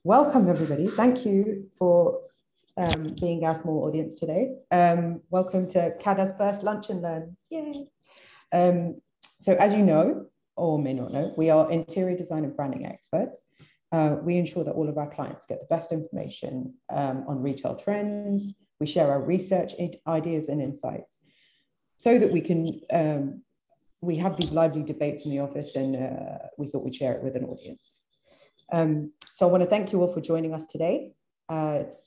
Welcome, everybody. Thank you for being our small audience today. Welcome to CADA's first Lunch and Learn. Yay! So as you know, or may not know, we are interior design and branding experts. We ensure that all of our clients get the best information on retail trends. We share our research ideas and insights so that we can, we have these lively debates in the office, and we thought we'd share it with an audience. So I want to thank you all for joining us today. It's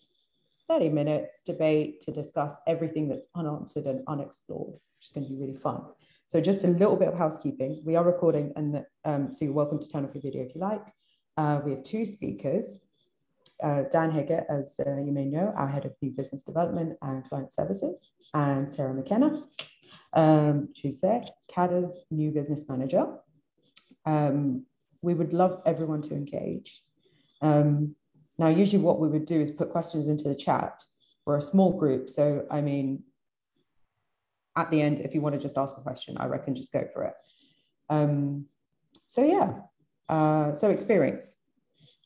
30 minutes debate to discuss everything that's unanswered and unexplored, which is going to be really fun. So just a little bit of housekeeping. We are recording, and so you're welcome to turn off your video if you like. We have two speakers. Dan Higgett, as you may know, our head of new business development and client services, and Sarah McKenna, she's there, CADA's new business manager. We would love everyone to engage. Now, usually what we would do is put questions into the chat. We're a small group, so I mean, at the end, if you want to just ask a question, I reckon just go for it. So yeah, so experience.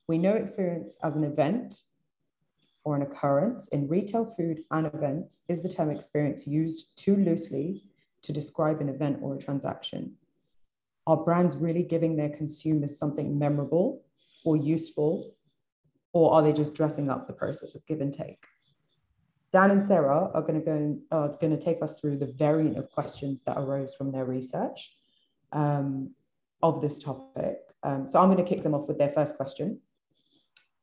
We know experience as an event or an occurrence in retail, food, and events. Is the term experience used too loosely to describe an event or a transaction? Are brands really giving their consumers something memorable or useful, or are they just dressing up the process of give and take? Dan and Sarah are going to take us through the variant of questions that arose from their research of this topic. So I'm going to kick them off with their first question.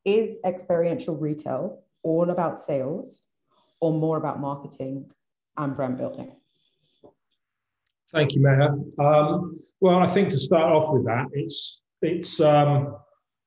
Is experiential retail all about sales or more about marketing and brand building? Thank you, Meher. Well, I think to start off with that,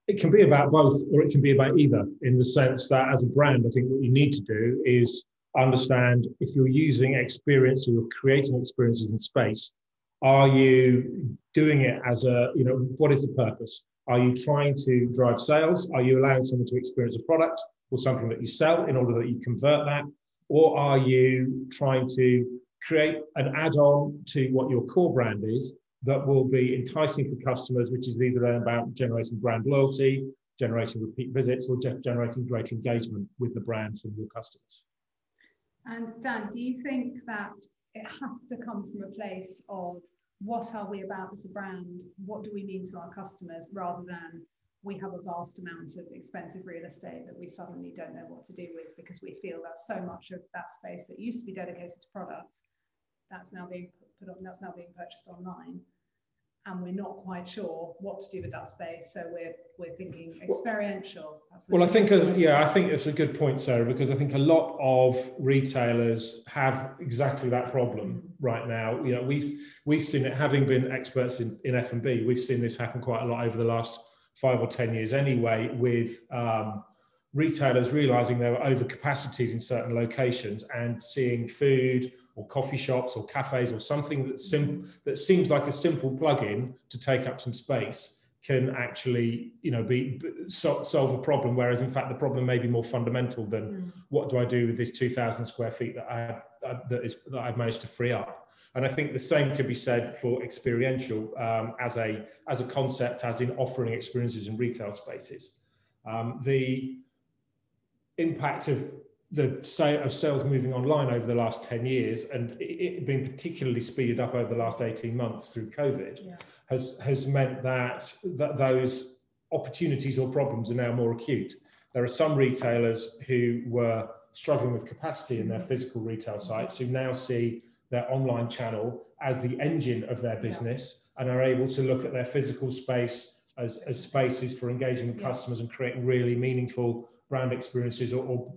it can be about both, or it can be about either, in the sense that as a brand, I think what you need to do is understand if you're using experience or you're creating experiences in space, are you doing it as a, what is the purpose? Are you trying to drive sales? Are you allowing someone to experience a product or something that you sell in order that you convert that? Or are you trying to create an add-on to what your core brand is that will be enticing for customers, which is either about generating brand loyalty, generating repeat visits, or generating great engagement with the brand from your customers? And Dan, do you think that it has to come from a place of what are we about as a brand? What do we mean to our customers, rather than we have a vast amount of expensive real estate that we suddenly don't know what to do with because we feel that so much of that space that used to be dedicated to product, that's now being put on, that's now being purchased online, and we're not quite sure what to do with that space. So we're thinking experiential. Well, I think it's a good point, Sarah, because I think a lot of retailers have exactly that problem right now. We've seen it, having been experts in F&B, we've seen this happen quite a lot over the last 5 or 10 years anyway, with retailers realizing they were overcapacitated in certain locations and seeing food or coffee shops or cafes or something that seems like a simple plug-in to take up some space can actually, solve a problem. Whereas in fact, the problem may be more fundamental than what do I do with this 2,000 square feet that I've managed to free up. And I think the same could be said for experiential as a concept, as in offering experiences in retail spaces. The impact of sales moving online over the last 10 years, and it being particularly speeded up over the last 18 months through COVID, has meant that those opportunities or problems are now more acute. There are some retailers who were struggling with capacity in their physical retail sites who now see their online channel as the engine of their business and are able to look at their physical space as spaces for engaging with customers and creating really meaningful brand experiences or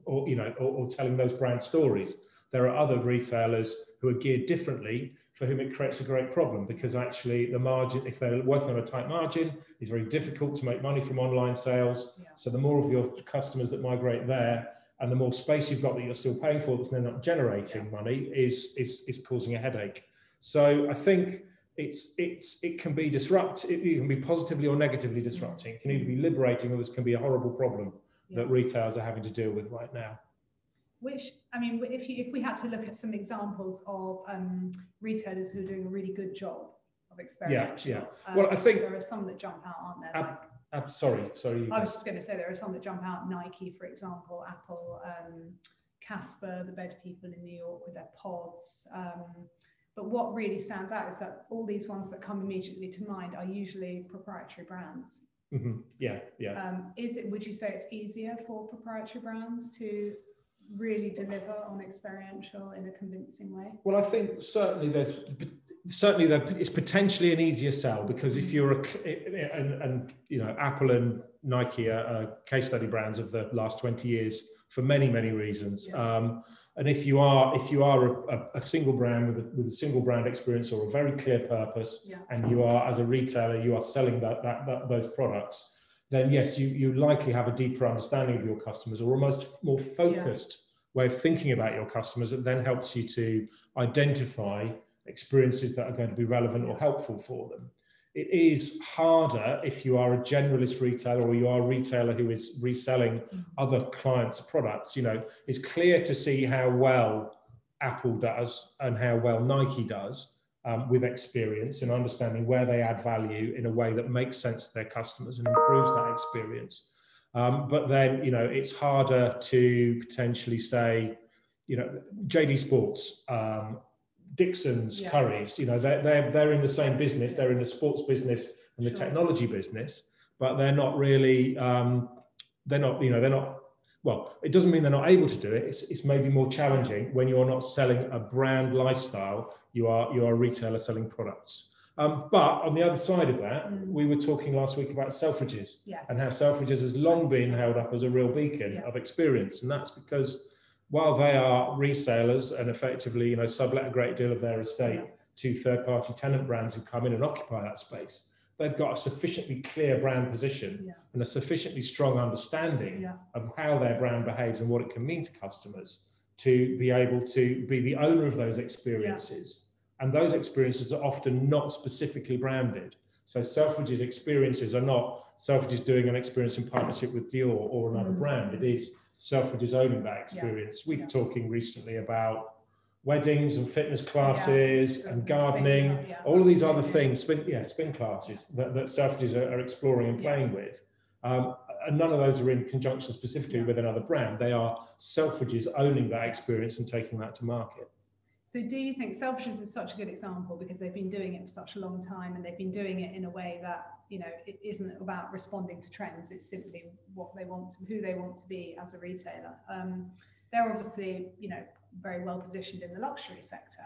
telling those brand stories. There are other retailers who are geared differently, for whom it creates a great problem, because actually the margin, if they're working on a tight margin, is very difficult to make money from online sales. So the more of your customers that migrate there, and the more space you've got that you're still paying for that's not generating money, is causing a headache. So I think it can be disruptive. It can be positively or negatively disrupting. It can either be liberating, or this can be a horrible problem that retailers are having to deal with right now. Which, I mean, if we had to look at some examples of retailers who are doing a really good job of experiential, well, I think there are some that jump out, aren't there? Sorry. I was just going to say there are some that jump out. Nike, for example, Apple, Casper, the bed people in New York with their pods. But what really stands out is that all these ones that come immediately to mind are usually proprietary brands. Mm-hmm. Yeah. Would you say it's easier for proprietary brands to really deliver on experiential in a convincing way? Well, I think certainly it's potentially an easier sell, because if you're and Apple and Nike are case study brands of the last 20 years for many reasons. And if you are a single brand with a single brand experience or a very clear purpose, and you are, as a retailer, you are selling those products, then yes, you likely have a deeper understanding of your customers, or almost more focused way of thinking about your customers, that then helps you to identify experiences that are going to be relevant or helpful for them. It is harder if you are a generalist retailer, or you are a retailer who is reselling other clients' products. It's clear to see how well Apple does and how well Nike does with experience, and understanding where they add value in a way that makes sense to their customers and improves that experience. But then, it's harder to potentially say, JD Sports, Dixon's, Curry's, they're in the same business. They're in the sports business and the technology business, but they're not really, well, it doesn't mean they're not able to do it. It's maybe more challenging when you're not selling a brand lifestyle. You are a retailer selling products. But on the other side of that, we were talking last week about Selfridges, and how Selfridges has long been held up as a real beacon of experience. And that's because while they are resellers and effectively, sublet a great deal of their estate to third-party tenant brands who come in and occupy that space, they've got a sufficiently clear brand position and a sufficiently strong understanding of how their brand behaves and what it can mean to customers to be able to be the owner of those experiences. And those experiences are often not specifically branded. So Selfridges experiences are not Selfridges doing an experience in partnership with Dior or another brand. It is Selfridges owning that experience. We were talking recently about weddings and fitness classes and gardening, all of these other things, spin classes that Selfridges are exploring and playing with. And none of those are in conjunction specifically with another brand. They are Selfridges owning that experience and taking that to market. So do you think Selfridges is such a good example because they've been doing it for such a long time, and they've been doing it in a way that, it isn't about responding to trends, it's simply what they want to, who they want to be as a retailer. They're obviously, very well positioned in the luxury sector.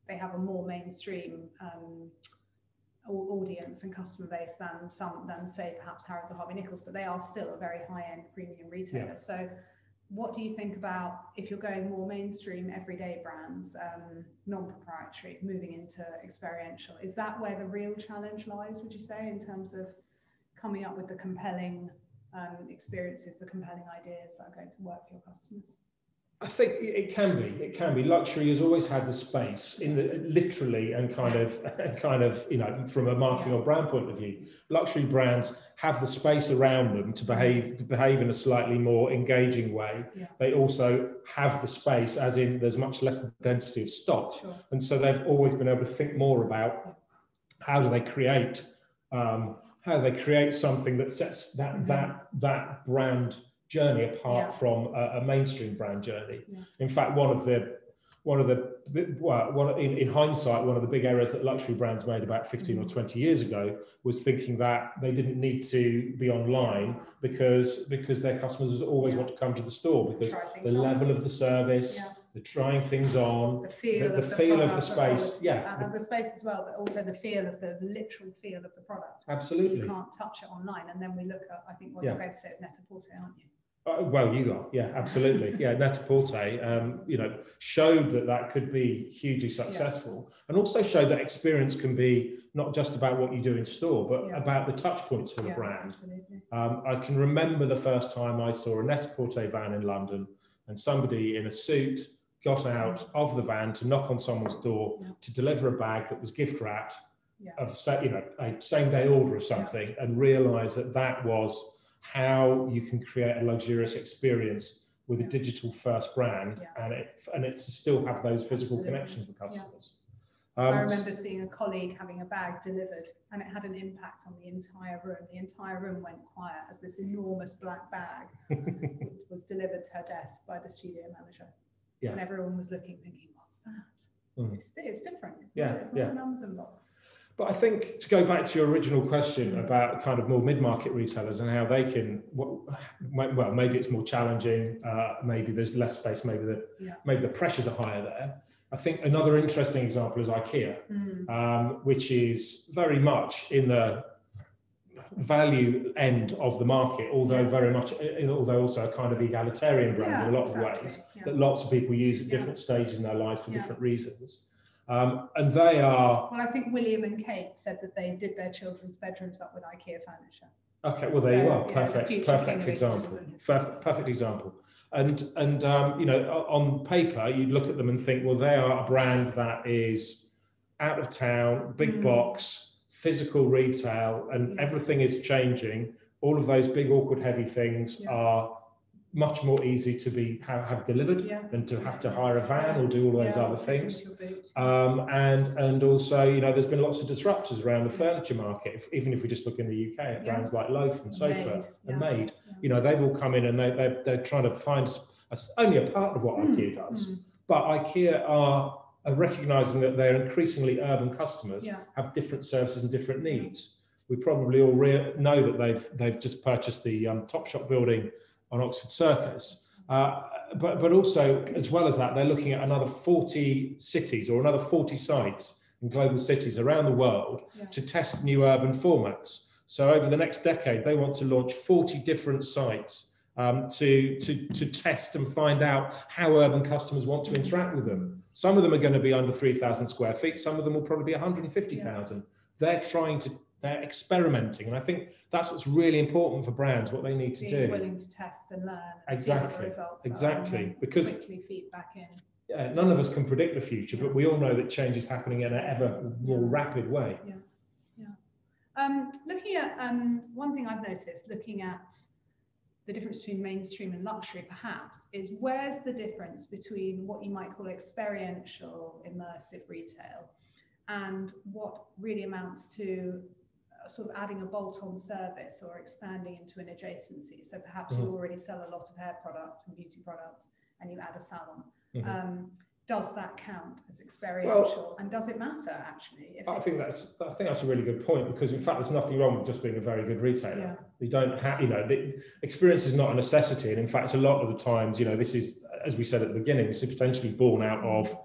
They have a more mainstream audience and customer base than say perhaps Harrods or Harvey Nichols, but they are still a very high-end premium retailer. So what do you think about if you're going more mainstream, everyday brands, non-proprietary, moving into experiential? Is that where the real challenge lies, would you say, in terms of coming up with the compelling experiences, the compelling ideas that are going to work for your customers? I think it can be. Luxury has always had the space literally and kind of, from a marketing or brand point of view. Luxury brands have the space around them to behave in a slightly more engaging way. They also have the space, as in there's much less density of stock. And so they've always been able to think more about how do they create something that sets that brand journey apart from a mainstream brand journey. In fact, in hindsight, one of the big errors that luxury brands made about 15 or 20 years ago was thinking that they didn't need to be online because their customers would always want to come to the store, because the level of the service, the trying things on, the feel of the space, and the space as well, but also the literal feel of the product. Absolutely. You can't touch it online. And then we look at, I think what you're going to say is Net-a-Porter, aren't you? Well, you are, absolutely. Net-a-Porter, showed that could be hugely successful, and also showed that experience can be not just about what you do in store, but about the touch points for the brand. Absolutely. I can remember the first time I saw a Net-a-Porter van in London, and somebody in a suit got out of the van to knock on someone's door to deliver a bag that was gift wrapped of, a same-day order of something, and realised that was how you can create a luxurious experience with a digital first brand and it to still have those physical connections with customers. I remember seeing a colleague having a bag delivered and it had an impact on the entire room. The entire room went quiet as this enormous black bag was delivered to her desk by the studio manager. Yeah. And everyone was looking, thinking, what's that? It's different. It's not an Amazon box. But I think, to go back to your original question about kind of more mid-market retailers and how they can, well, maybe it's more challenging, maybe there's less space, maybe the pressures are higher there. I think another interesting example is Ikea, which is very much in the value end of the market, although although also a kind of egalitarian brand in a lot of ways that lots of people use at different stages in their lives for different reasons. And they are... Well, I think William and Kate said that they did their children's bedrooms up with Ikea furniture. Okay, well, there you are. Perfect example. Perfect example. And you know, on paper, you look at them and think, well, they are a brand that is out of town, big box, physical retail, and everything is changing. All of those big, awkward, heavy things are much more easy to have delivered than to have to hire a van or do all those other things. And also, you know, there's been lots of disruptors around the furniture market. Even if we just look in the UK at brands like Loaf and Sofa and Made, you know, they've all come in and they're trying to find only a part of what Ikea does. But Ikea are recognising that their increasingly urban customers have different services and different needs. We probably all know that they've just purchased the Topshop building on Oxford Circus, but also, as well as that, they're looking at another 40 cities or another 40 sites in global cities around the world to test new urban formats. So over the next decade, they want to launch 40 different sites to test and find out how urban customers want to interact with them. Some of them are going to be under 3,000 square feet. Some of them will probably be 150,000. They're experimenting, and I think that's what's really important for brands. What they need to do. Being willing to test and learn. And see what the results are, because quickly feedback in. Yeah, none of us can predict the future, but we all know that change is happening in an ever more rapid way. Looking at one thing I've noticed, looking at the difference between mainstream and luxury, perhaps, is where's the difference between what you might call experiential, immersive retail, and what really amounts to sort of adding a bolt-on service or expanding into an adjacency. So perhaps you already sell a lot of hair product and beauty products and you add a salon. Does that count as experiential? And does it matter actually? I think that's a really good point, because in fact there's nothing wrong with just being a very good retailer. You don't have, you know, the experience is not a necessity, and in fact a lot of the times, you know, this is, as we said at the beginning, this is potentially born out of,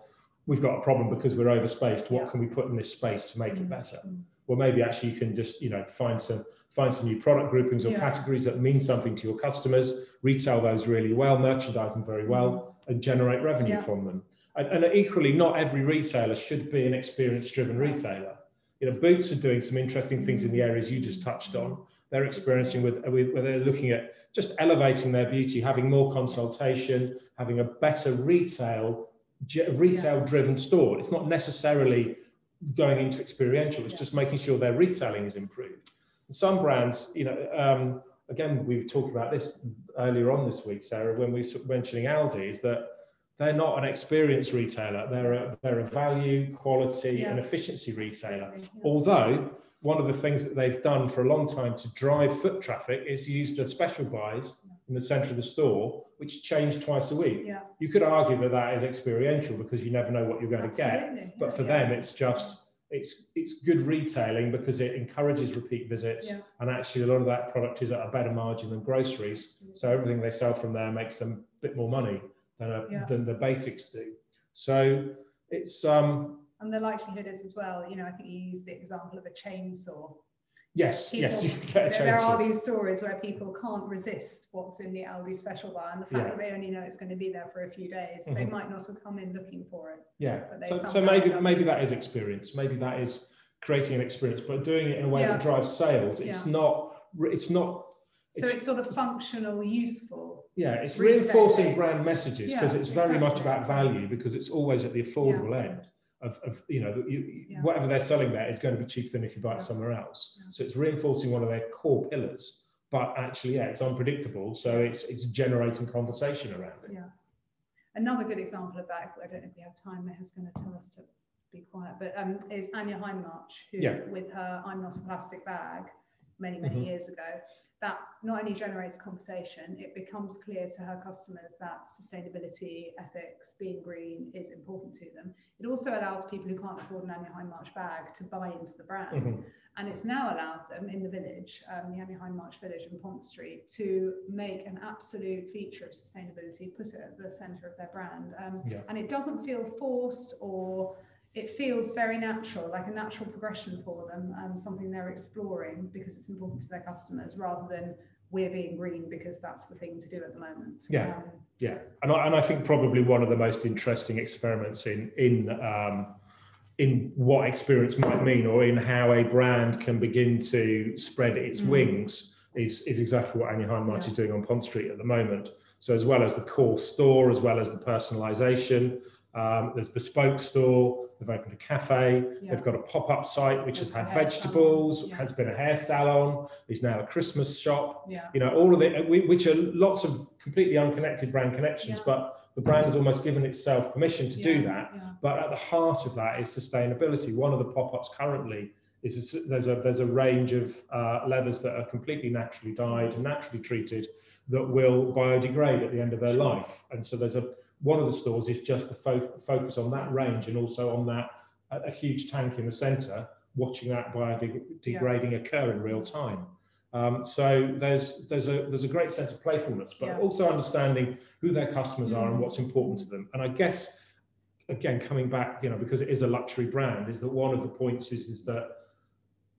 we've got a problem because we're overspaced. What can we put in this space to make it better? Well, maybe actually you can just, you know, find some new product groupings or categories that mean something to your customers, retail those really well, merchandise them very well, and generate revenue from them. And equally, not every retailer should be an experience-driven retailer. You know, Boots are doing some interesting things in the areas you just touched on. They're experiencing where they're looking at just elevating their beauty, having more consultation, having a better retail-driven store. It's not necessarily going into experiential. It's just making sure their retailing is improved. And some brands, you know, again, we were talking about this earlier on this week, Sarah, when we were mentioning Aldi, is that they're not an experience retailer. They're a value, quality, and efficiency retailer. Although one of the things that they've done for a long time to drive foot traffic is use the special buys in the centre of the store, which change twice a week. You could argue that that is experiential because you never know what you're going to get. But for them, it's just, it's good retailing because it encourages repeat visits. And actually a lot of that product is at a better margin than groceries. So everything they sell from there makes them a bit more money than the basics do. So it's... and the likelihood is as well, you know, I think you used the example of a chainsaw. Yes, you can get a chainsaw. There are these stories where people can't resist what's in the Aldi special buy, and the fact that they only know it's going to be there for a few days, they might not have come in looking for it. So maybe that is experience. Maybe that is creating an experience, but doing it in a way that drives sales. It's not. So it's sort of functional, useful. It's reinforcing brand messages because it's very much about value, because it's always at the affordable end. Of you know, whatever they're selling there is going to be cheaper than if you buy it somewhere else. So it's reinforcing one of their core pillars, but actually, it's unpredictable. So it's generating conversation around it. Another good example of that, I don't know if we have time, Meha's going to tell us to be quiet, but is Anya Hindmarch, who with her I'm Not a Plastic Bag many years ago, that not only generates conversation, it becomes clear to her customers that sustainability, ethics, being green is important to them. It also allows people who can't afford an Anya Hindmarch bag to buy into the brand. And it's now allowed them in the village, the Anya Hindmarch village in Pont Street, to make an absolute feature of sustainability, put it at the centre of their brand. And it doesn't feel forced, or it feels very natural, like a natural progression for them, something they're exploring because it's important to their customers, rather than we're being green because that's the thing to do at the moment. And I think probably one of the most interesting experiments in what experience might mean, or in how a brand can begin to spread its wings, is exactly what Anya Hindmarch is doing on Pont Street at the moment. So as well as the core store, as well as the personalisation, there's bespoke store, they've opened a cafe, they've got a pop-up site which has had vegetables, has been a hair salon, is now a Christmas shop, you know, all of it, which are lots of completely unconnected brand connections, but the brand has almost given itself permission to do that. But at the heart of that is sustainability. One of the pop-ups currently is there's a range of leathers that are completely naturally dyed and naturally treated that will biodegrade at the end of their life. And so one of the stores is just to focus on that range, and also on that a huge tank in the centre, watching that biodegrading occur in real time. So there's a great sense of playfulness, but also understanding who their customers are and what's important to them. And I guess, again, coming back, you know, because it is a luxury brand, is that one of the points is that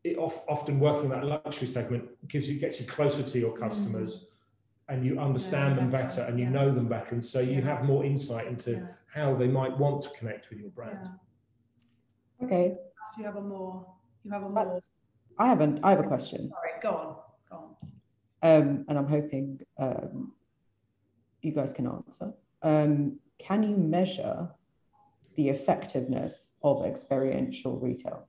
it often working that luxury segment gets you closer to your customers, and you understand them better, and you know them better, and so you have more insight into how they might want to connect with your brand. Okay. So you have a more. I have a question. Sorry, go on. And I'm hoping you guys can answer. Can you measure the effectiveness of experiential retail?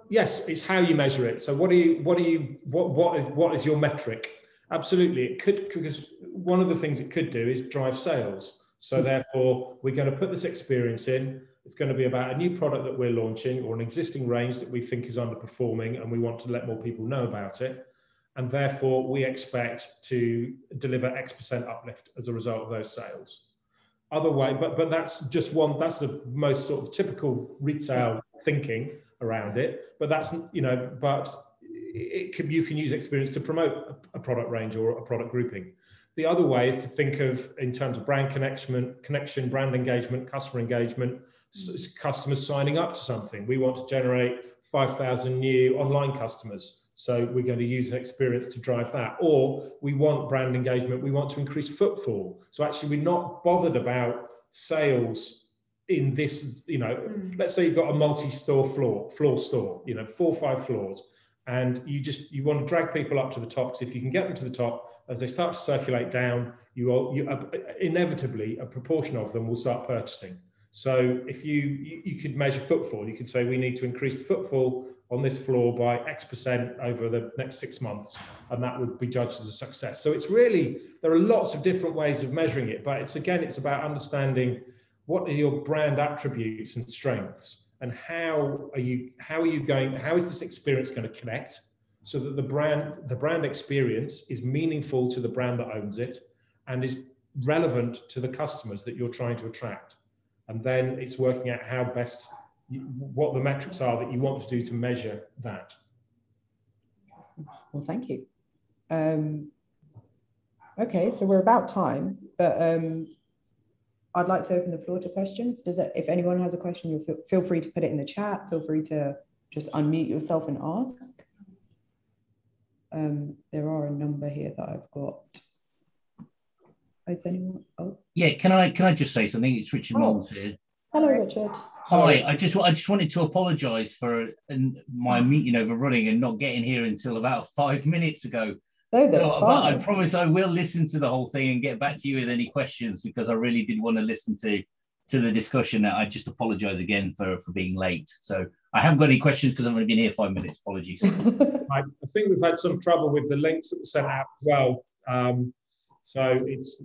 Yes, it's how you measure it. So what is your metric? Absolutely, it could, because one of the things it could do is drive sales. So therefore, we're going to put this experience in. It's going to be about a new product that we're launching, or an existing range that we think is underperforming, and we want to let more people know about it. And therefore, we expect to deliver X% uplift as a result of those sales. Other way, but that's just one. That's the most sort of typical retail thinking around it. But that's, you know, you can use experience to promote a product range or a product grouping. The other way is to think of, in terms of brand connection, brand engagement, customer engagement, customers signing up to something. We want to generate 5,000 new online customers. So we're going to use an experience to drive that. Or we want brand engagement, we want to increase footfall. So actually we're not bothered about sales in this, you know, let's say you've got a multi-store floor store, you know, 4 or 5 floors. And you want to drag people up to the top, because if you can get them to the top, as they start to circulate down, inevitably a proportion of them will start purchasing. So if you could measure footfall, you could say we need to increase the footfall on this floor by X% over the next 6 months, and that would be judged as a success. So it's really, there are lots of different ways of measuring it, but it's about understanding what are your brand attributes and strengths, and how is this experience going to connect, so that the brand experience is meaningful to the brand that owns it and is relevant to the customers that you're trying to attract. And then it's working out what the metrics are that you want to do to measure that. Well, thank you. Okay, so we're about time, but I'd like to open the floor to questions. If anyone has a question, you'll feel free to put it in the chat. Feel free to just unmute yourself and ask. There are a number here that I've got. Is anyone? Oh, yeah. Can I just say something? It's Richard Knowles here. Hello, Richard. Hi. I just wanted to apologise for my meeting overrunning and not getting here until about 5 minutes ago. Oh, that's but fine. I promise I will listen to the whole thing and get back to you with any questions, because I really did want to listen to the discussion. I just apologise again for being late. So I haven't got any questions because I've only been here 5 minutes. Apologies. I think we've had some trouble with the links that were sent out as well.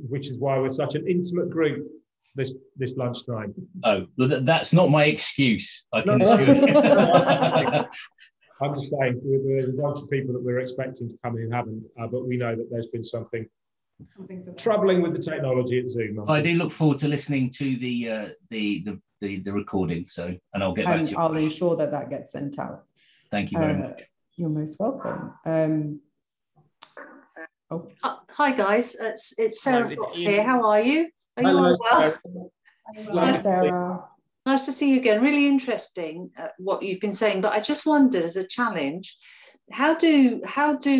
Which is why we're such an intimate group. this lunchtime. Oh, that's not my excuse. I can No. assure you. I'm just saying, there's a bunch of people that we're expecting to come who haven't, but we know that there's been something troubling with the technology at Zoom. I do look forward to listening to the recording. So, and I'll get back to you. I'll ensure that gets sent out. Thank you very much. You're most welcome. Hi guys, it's Sarah Fox here. How are you? Are you all well? Hi, Sarah. Nice to see you again. Really interesting what you've been saying, but I just wondered, as a challenge, how do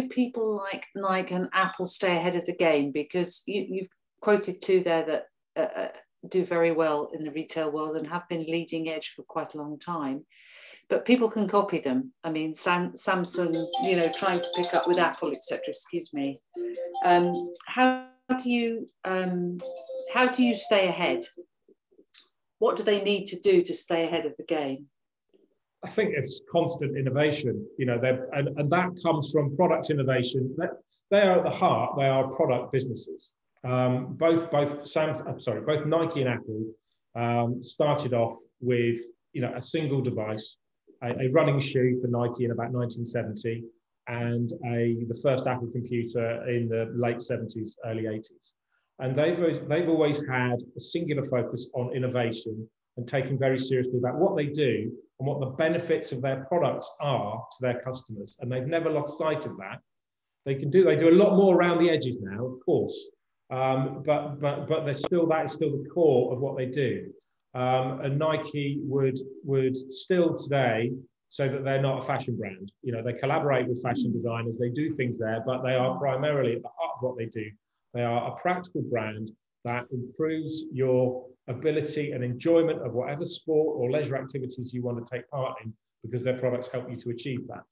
people like Nike and Apple stay ahead of the game? Because you've quoted two there that do very well in the retail world and have been leading edge for quite a long time, but people can copy them. I mean, Samsung, trying to pick up with Apple, etc. Excuse me. How do you stay ahead? What do they need to do to stay ahead of the game? I think it's constant innovation, and that comes from product innovation. They are at the heart. They are product businesses. Both Nike and Apple started off with a single device, a running shoe for Nike in about 1970, and the first Apple computer in the late 70s, early 80s. And they've always had a singular focus on innovation and taking very seriously about what they do and what the benefits of their products are to their customers. And they've never lost sight of that. They do a lot more around the edges now, of course, but that is still the core of what they do. And Nike would still today say that they're not a fashion brand. They collaborate with fashion designers, they do things there, but they are primarily at the heart of what they do. They are a practical brand that improves your ability and enjoyment of whatever sport or leisure activities you want to take part in, because their products help you to achieve that.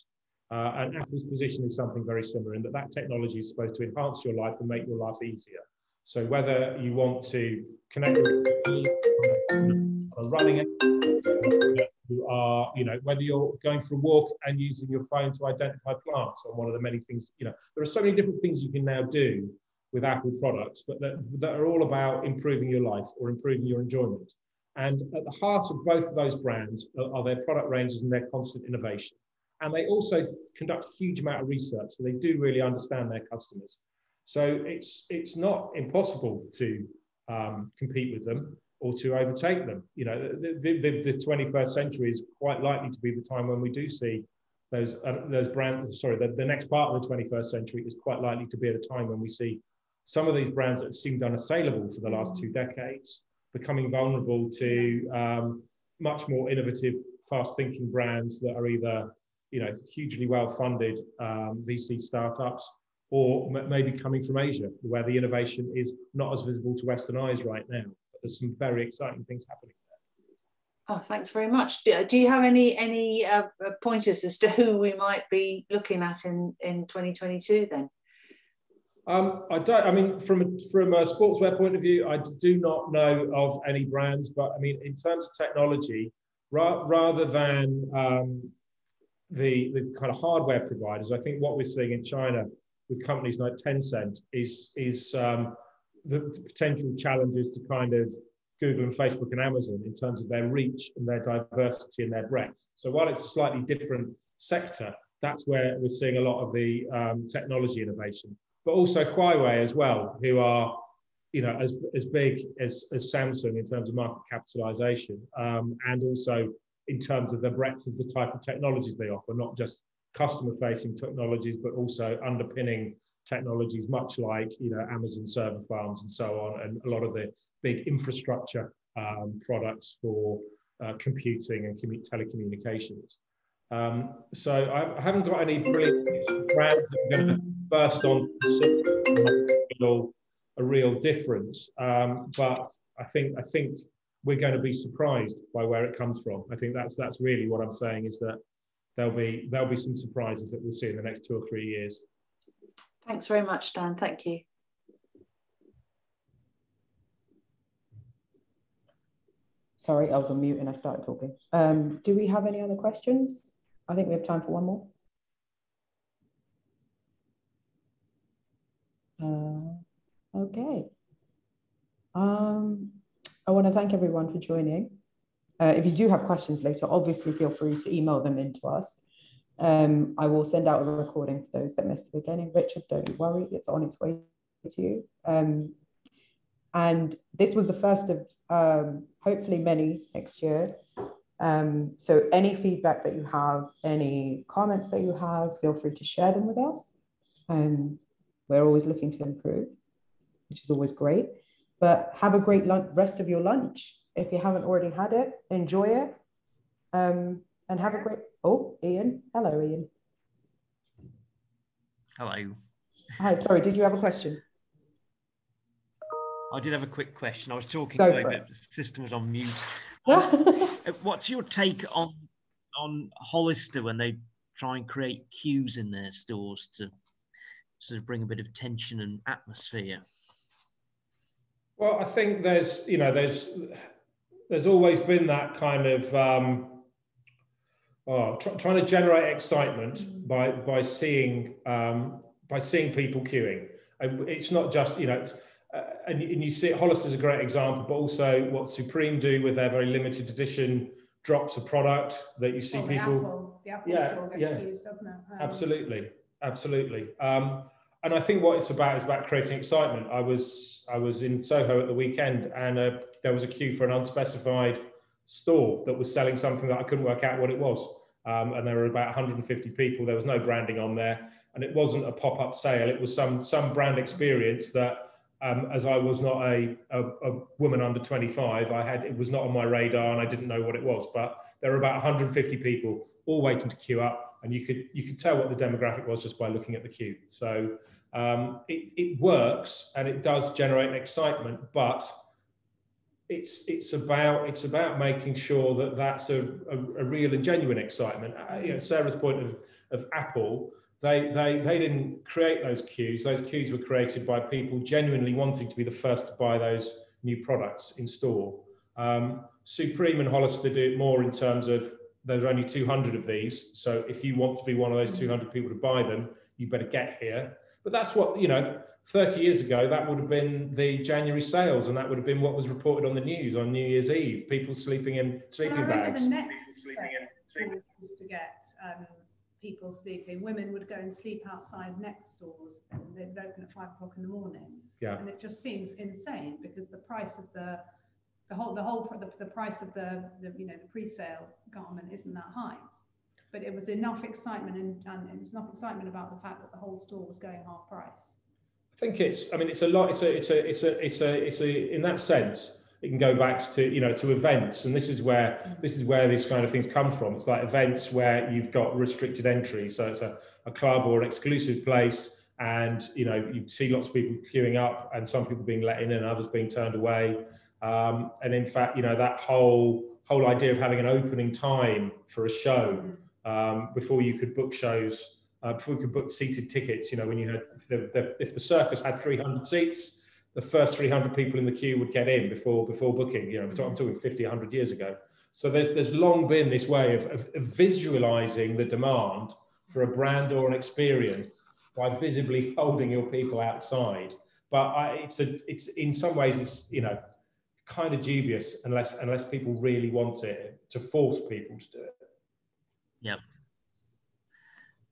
And Apple's position is something very similar in that technology is supposed to enhance your life and make your life easier. So whether you want to connect with running, whether you're going for a walk and using your phone to identify plants, or one of the many things, there are so many different things you can now do with Apple products, but that are all about improving your life or improving your enjoyment. And at the heart of both of those brands are their product ranges and their constant innovation. And they also conduct a huge amount of research, so they do really understand their customers. So it's not impossible to compete with them or to overtake them. The 21st century is quite likely to be the time when we do see those brands. Sorry, the next part of the 21st century is quite likely to be at a time when we see some of these brands that have seemed unassailable for the last 2 decades becoming vulnerable to much more innovative, fast-thinking brands that are either hugely well-funded VC startups, or maybe coming from Asia, where the innovation is not as visible to Western eyes right now. But there's some very exciting things happening there. Oh, thanks very much. Do you have any pointers as to who we might be looking at in 2022 then? I don't. I mean, from a sportswear point of view, I do not know of any brands. But I mean, in terms of technology, rather than the kind of hardware providers, I think what we're seeing in China with companies like Tencent is the potential challenges to kind of Google and Facebook and Amazon in terms of their reach and their diversity and their breadth. So while it's a slightly different sector, that's where we're seeing a lot of the technology innovation. But also Huawei as well, who are as big as Samsung in terms of market capitalization, and also in terms of the breadth of the type of technologies they offer, not just customer-facing technologies, but also underpinning technologies much like Amazon server farms and so on, and a lot of the big infrastructure products for computing and telecommunications. So I haven't got any brilliant brands that are going to burst on a real difference, but I think we're going to be surprised by where it comes from. I think that's really what I'm saying, is that there'll be some surprises that we'll see in the next 2 or 3 years. Thanks very much, Dan. Thank you. Sorry, I was on mute and I started talking. Do we have any other questions? I think we have time for one more. Okay. I want to thank everyone for joining. If you do have questions later, obviously feel free to email them in to us. I will send out a recording for those that missed the beginning. Richard, don't you worry, it's on its way to you. And this was the first of hopefully many next year. So any feedback that you have, any comments that you have, feel free to share them with us. We're always looking to improve, which is always great. But have a great rest of your lunch. If you haven't already had it, enjoy it. And have a great, oh, Ian. Hello, Ian. Hello. Hi, sorry, did you have a question? I did have a quick question. I was talking Go over, for it. the system was on mute. What's your take on Hollister when they try and create queues in their stores to sort of bring a bit of tension and atmosphere? Well, I think there's always been that kind of trying to generate excitement by seeing people queuing. It's not just, and you see Hollister's a great example, but also what Supreme do with their very limited edition drops of product that you see people. The Apple store gets used, doesn't it? Absolutely. And I think what it's about is about creating excitement. I was in Soho at the weekend, and there was a queue for an unspecified store that was selling something that I couldn't work out what it was. And there were about 150 people. There was no branding on there, and it wasn't a pop-up sale. It was some brand experience that, as I was not a woman under 25, it was not on my radar, and I didn't know what it was. But there were about 150 people all waiting to queue up, and you could tell what the demographic was just by looking at the queue. So it works, and it does generate an excitement, but it's about making sure that that's a real and genuine excitement. Sarah's point of Apple. They didn't create those queues. Those queues were created by people genuinely wanting to be the first to buy those new products in store. Supreme and Hollister do it more in terms of there's only 200 of these. So if you want to be one of those 200 people to buy them, you better get here. But that's what, 30 years ago, that would have been the January sales, and that would have been what was reported on the news on New Year's Eve. People sleeping in sleeping bags. The next sale used to get people sleeping. Women would go and sleep outside next stores, and they'd open at 5 o'clock in the morning. Yeah. And it just seems insane because the price of the price of the pre-sale garment isn't that high. But it was enough excitement, and it's enough excitement about the fact that the whole store was going half price. I think it's a lot. It's in that sense, it can go back to events, and this is where these kind of things come from. It's like events where you've got restricted entry, so it's a club or an exclusive place, and you see lots of people queuing up, and some people being let in and others being turned away. And in fact, that whole idea of having an opening time for a show before you could book shows. Before we could book seated tickets, when you had, if the circus had 300 seats, the first 300 people in the queue would get in before booking. I'm talking 50, 100 years ago. So there's long been this way of visualizing the demand for a brand or an experience by visibly holding your people outside. But it's in some ways it's kind of dubious unless people really want it, to force people to do it. Yep.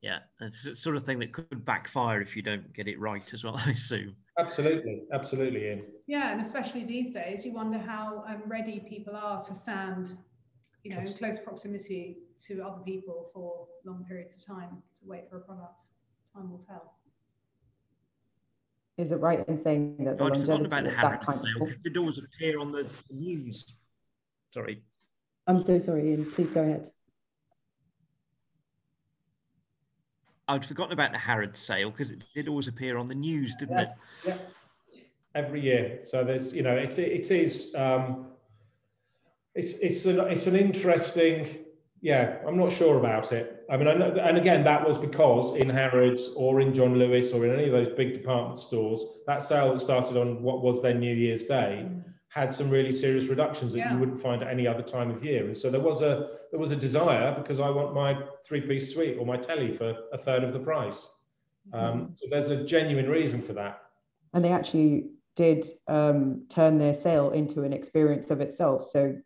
Yeah, it's the sort of thing that could backfire if you don't get it right as well, I assume. Absolutely, Ian. Yeah, and especially these days, you wonder how ready people are to stand, in close proximity to other people for long periods of time to wait for a product. Time will tell. Is it right in saying that the longevity about of Harrods that kind of... It did always appear on the news. Sorry. I'm so sorry, Ian. Please go ahead. I'd forgotten about the Harrods sale because it did always appear on the news, didn't it? Yeah. Every year. So there's, it's an interesting. Yeah, I'm not sure about it. I mean, and again, that was because in Harrods or in John Lewis or in any of those big department stores, that sale that started on what was then New Year's Day had some really serious reductions that you wouldn't find at any other time of year. And so there was a desire, because I want my 3-piece suite or my telly for a third of the price. So there's a genuine reason for that. And they actually did turn their sale into an experience of itself. So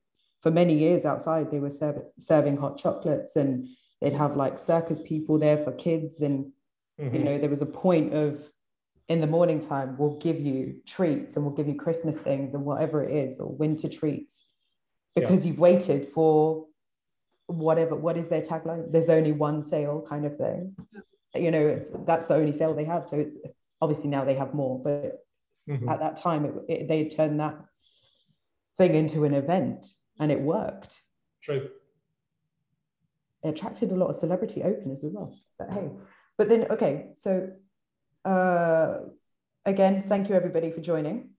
for many years outside, they were serving hot chocolates, and they'd have like circus people there for kids. And, you know, there was a point of, in the morning time, we'll give you treats and we'll give you Christmas things and whatever it is, or winter treats, because you've waited for whatever. What is their tagline? There's only one sale, kind of thing. You know, that's the only sale they have. So it's obviously now they have more, but at that time they had turned that thing into an event, and it worked. True. It attracted a lot of celebrity openers as well. But hey, but then okay, so again, thank you everybody for joining.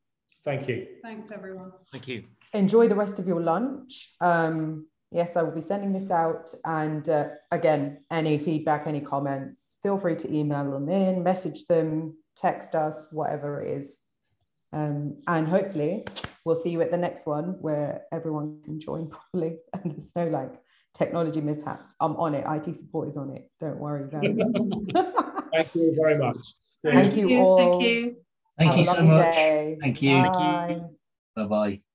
Thank you. Thanks everyone. Thank you. Enjoy the rest of your lunch. Yes, I will be sending this out, and again, any feedback, any comments, feel free to email them in, message them, text us, whatever it is. And hopefully we'll see you at the next one where everyone can join properly and there's no like technology mishaps. I'm on it. IT support is on it. Don't worry, guys. Thank you very much. Thank you all. Thank you. Thank you so much. Day. Thank you. Bye. Bye-bye.